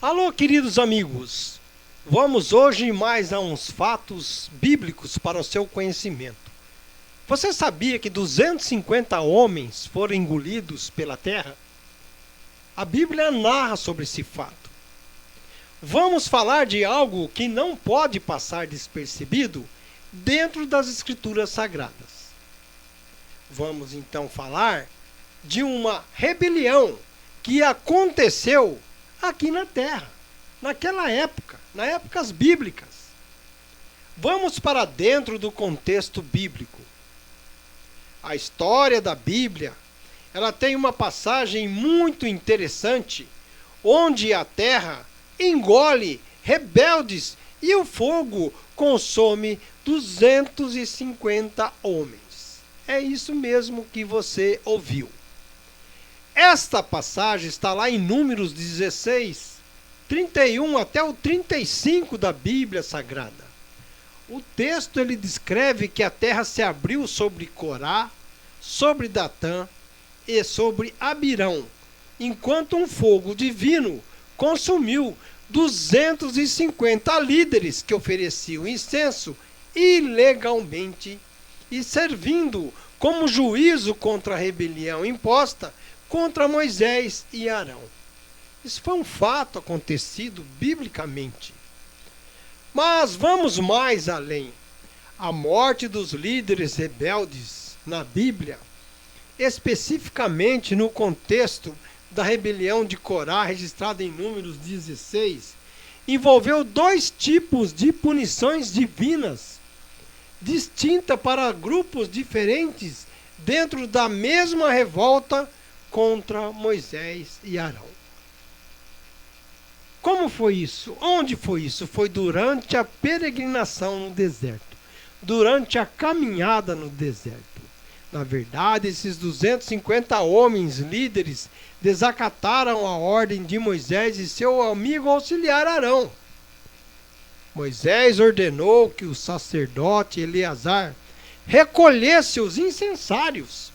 Alô, queridos amigos! Vamos hoje mais a uns fatos bíblicos para o seu conhecimento. Você sabia que 250 homens foram engolidos pela terra? A Bíblia narra sobre esse fato. Vamos falar de algo que não pode passar despercebido dentro das Escrituras Sagradas. Vamos então falar de uma rebelião que aconteceu aqui na terra, naquela época, nas épocas bíblicas. Vamos para dentro do contexto bíblico. A história da Bíblia, ela tem uma passagem muito interessante, onde a terra engole rebeldes e o fogo consome 250 homens. É isso mesmo que você ouviu. Esta passagem está lá em Números 16, 31 até o 35 da Bíblia Sagrada. O texto ele descreve que a terra se abriu sobre Corá, sobre Datã e sobre Abirão, enquanto um fogo divino consumiu 250 líderes que ofereciam incenso ilegalmente e servindo como juízo contra a rebelião imposta contra Moisés e Arão. Isso foi um fato acontecido biblicamente. Mas vamos mais além. A morte dos líderes rebeldes na Bíblia, especificamente no contexto da rebelião de Corá, registrada em Números 16, envolveu dois tipos de punições divinas, distintas para grupos diferentes dentro da mesma revolta contra Moisés e Arão. Como foi isso? Onde foi isso? Foi durante a peregrinação no deserto, durante a caminhada no deserto. Na verdade, esses 250 homens líderes desacataram a ordem de Moisés e seu amigo auxiliar Arão. Moisés ordenou que o sacerdote Eleazar recolhesse os incensários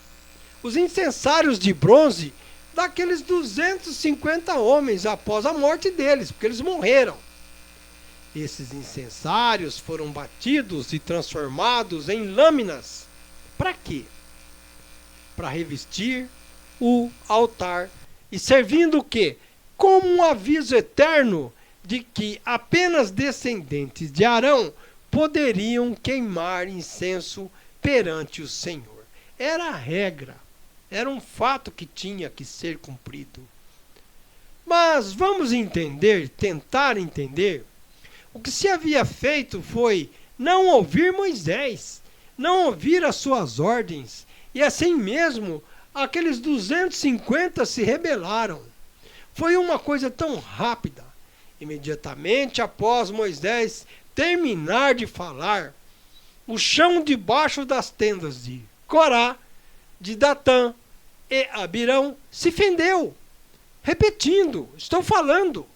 de bronze daqueles 250 homens após a morte deles, porque eles morreram. Esses incensários foram batidos e transformados em lâminas. Para quê? Para revestir o altar e servindo o quê? Como um aviso eterno de que apenas descendentes de Arão poderiam queimar incenso perante o Senhor. Era a regra. Era um fato que tinha que ser cumprido. Mas vamos tentar entender, o que se havia feito foi não ouvir Moisés, não ouvir as suas ordens, e assim mesmo, aqueles 250 se rebelaram. Foi uma coisa tão rápida. Imediatamente após Moisés terminar de falar, o chão debaixo das tendas de Corá, de Datã e Abirão se fendeu, repetindo, estou falando.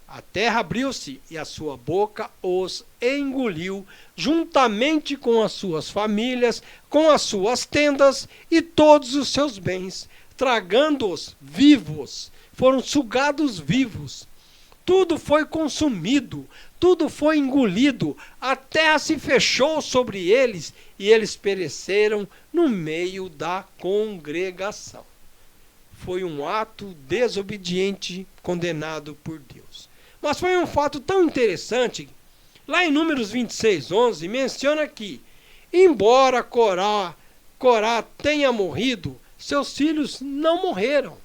A terra abriu-se e a sua boca os engoliu, juntamente com as suas famílias, com as suas tendas e todos os seus bens, tragando-os vivos, foram sugados vivos. Tudo foi consumido, tudo foi engolido, a terra se fechou sobre eles e eles pereceram no meio da congregação. Foi um ato desobediente condenado por Deus. Mas foi um fato tão interessante, lá em Números 26, 11, menciona que, embora Corá tenha morrido, seus filhos não morreram.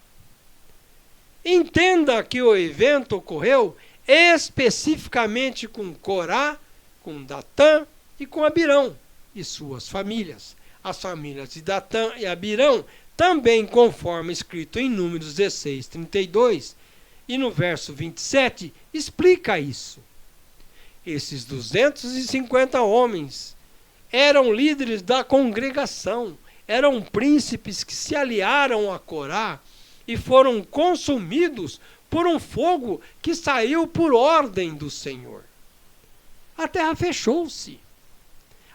Entenda que o evento ocorreu especificamente com Corá, com Datã e com Abirão e suas famílias. As famílias de Datã e Abirão também, conforme escrito em Números 16, 32 e no verso 27, explica isso. Esses 250 homens eram líderes da congregação, eram príncipes que se aliaram a Corá e foram consumidos por um fogo que saiu por ordem do Senhor. A terra fechou-se.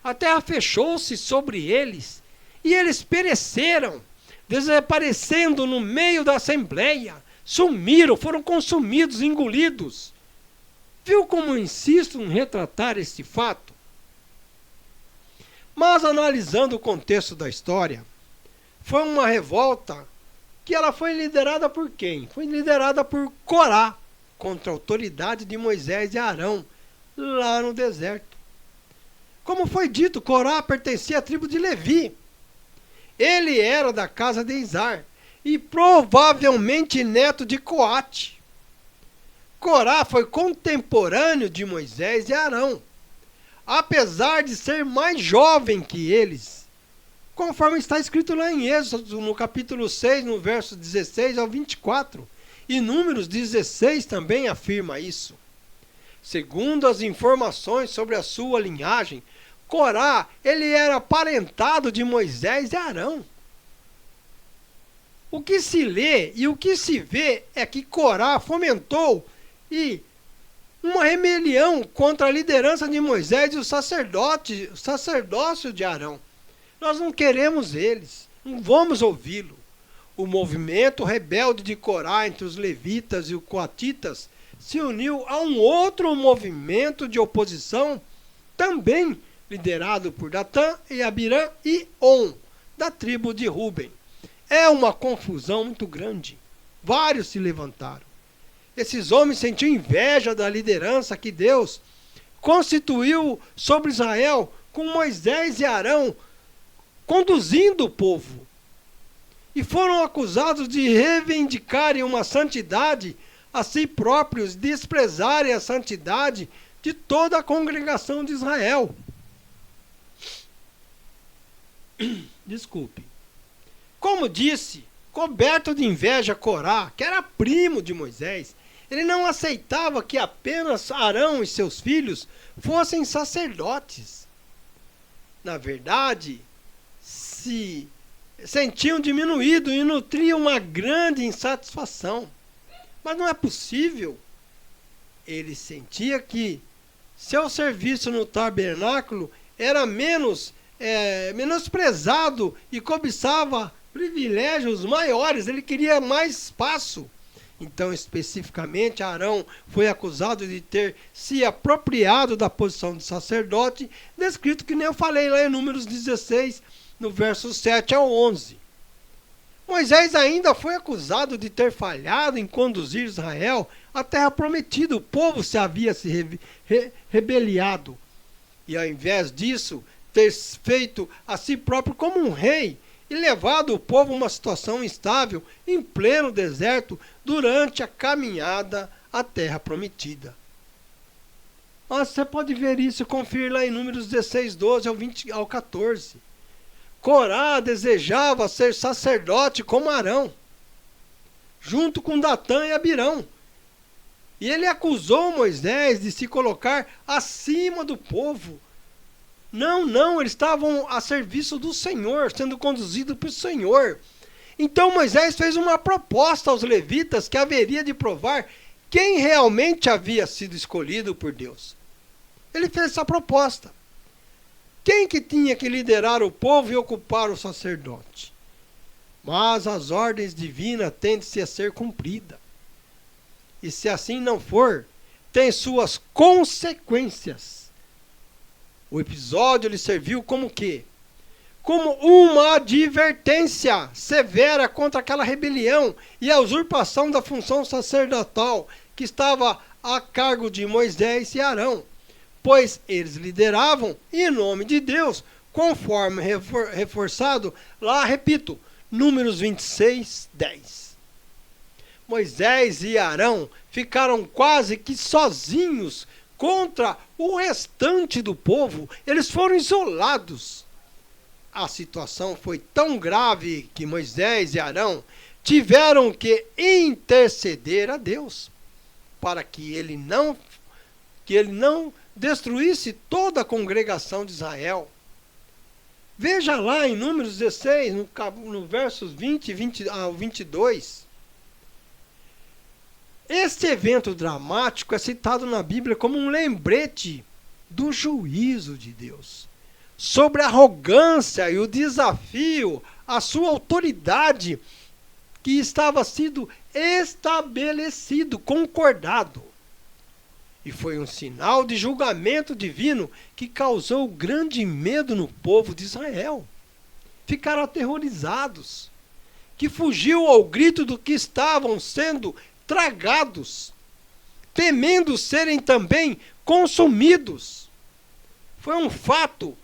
A terra fechou-se sobre eles e eles pereceram, desaparecendo no meio da assembleia, sumiram, foram consumidos, engolidos. Viu como eu insisto em retratar este fato? Mas analisando o contexto da história, foi uma revolta que ela foi liderada por quem? Foi liderada por Corá, contra a autoridade de Moisés e Arão, lá no deserto. Como foi dito, Corá pertencia à tribo de Levi. Ele era da casa de Izar e provavelmente neto de Coate. Corá foi contemporâneo de Moisés e Arão, apesar de ser mais jovem que eles, conforme está escrito lá em Êxodo, no capítulo 6, no verso 16 ao 24, e Números 16 também afirma isso. Segundo as informações sobre a sua linhagem, Corá, ele era parentado de Moisés e Arão. O que se lê e o que se vê é que Corá fomentou uma rebelião contra a liderança de Moisés e o sacerdócio de Arão. Nós não queremos eles, não vamos ouvi-lo. O movimento rebelde de Corá entre os levitas e os coatitas se uniu a um outro movimento de oposição, também liderado por Datã e Abirã e On, da tribo de Ruben. É uma confusão muito grande. Vários se levantaram. Esses homens sentiam inveja da liderança que Deus constituiu sobre Israel, com Moisés e Arão conduzindo o povo. E foram acusados de reivindicarem uma santidade a si próprios, desprezarem a santidade de toda a congregação de Israel. Desculpe. Como disse, coberto de inveja Corá, que era primo de Moisés, ele não aceitava que apenas Arão e seus filhos fossem sacerdotes. Na verdade, se sentiam diminuído e nutriam uma grande insatisfação. Mas não é possível. Ele sentia que seu serviço no tabernáculo era menosprezado e cobiçava privilégios maiores. Ele queria mais espaço. Então, especificamente, Arão foi acusado de ter se apropriado da posição de sacerdote, descrito que nem eu falei lá em Números 16, no verso 7 ao 11. Moisés ainda foi acusado de ter falhado em conduzir Israel à terra prometida. O povo se havia rebeliado. E ao invés disso, ter feito a si próprio como um rei e levado o povo a uma situação instável em pleno deserto durante a caminhada à terra prometida. Mas você pode ver isso e conferir lá em Números 16, 12 ao 14. Corá desejava ser sacerdote como Arão, junto com Datã e Abirão. E ele acusou Moisés de se colocar acima do povo. Não, eles estavam a serviço do Senhor, sendo conduzidos pelo Senhor. Então Moisés fez uma proposta aos levitas que haveria de provar quem realmente havia sido escolhido por Deus. Ele fez essa proposta. Quem que tinha que liderar o povo e ocupar o sacerdote? Mas as ordens divinas tendem-se a ser cumpridas. E se assim não for, tem suas consequências. O episódio lhe serviu como quê? Como uma advertência severa contra aquela rebelião e a usurpação da função sacerdotal que estava a cargo de Moisés e Arão, pois eles lideravam em nome de Deus, conforme reforçado lá, repito, Números 26, 10. Moisés e Arão ficaram quase que sozinhos contra o restante do povo. Eles foram isolados. A situação foi tão grave que Moisés e Arão tiveram que interceder a Deus para que ele não destruísse toda a congregação de Israel. Veja lá em Números 16, no versos 20 ao 22. Este evento dramático é citado na Bíblia como um lembrete do juízo de Deus sobre a arrogância e o desafio à sua autoridade que estava sendo estabelecido, concordado. E foi um sinal de julgamento divino que causou grande medo no povo de Israel. Ficaram aterrorizados, que fugiu ao grito do que estavam sendo tragados, temendo serem também consumidos. Foi um fato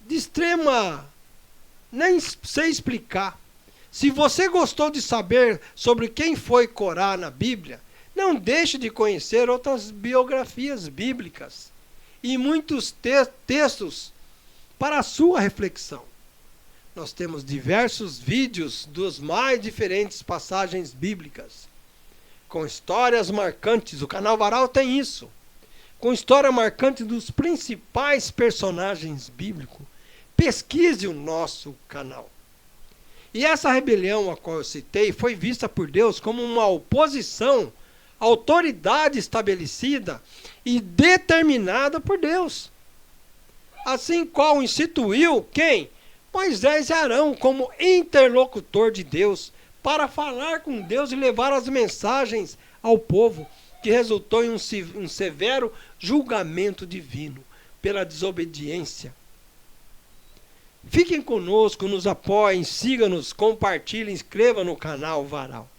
de extrema... nem sei explicar. Se você gostou de saber sobre quem foi Corá na Bíblia, não deixe de conhecer outras biografias bíblicas e muitos textos para a sua reflexão. Nós temos diversos vídeos dos mais diferentes passagens bíblicas, com histórias marcantes. O canal Varal tem isso, com história marcante dos principais personagens bíblicos. Pesquise o nosso canal. E essa rebelião a qual eu citei foi vista por Deus como uma oposição à autoridade estabelecida e determinada por Deus. Assim qual instituiu quem? Moisés e Arão como interlocutor de Deus para falar com Deus e levar as mensagens ao povo, que resultou em um severo julgamento divino pela desobediência. Fiquem conosco, nos apoiem, siga-nos, compartilhem, inscreva no canal Varal.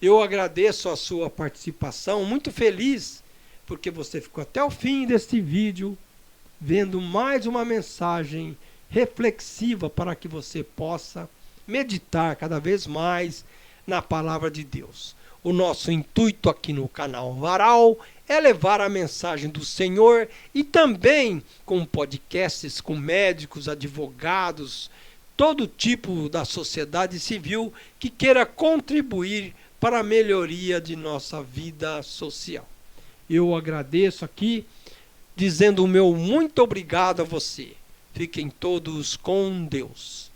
Eu agradeço a sua participação, muito feliz, porque você ficou até o fim deste vídeo, vendo mais uma mensagem reflexiva para que você possa meditar cada vez mais na palavra de Deus. O nosso intuito aqui no canal Varal é levar a mensagem do Senhor e também com podcasts com médicos, advogados, todo tipo da sociedade civil que queira contribuir para a melhoria de nossa vida social. Eu agradeço aqui, dizendo o meu muito obrigado a você. Fiquem todos com Deus.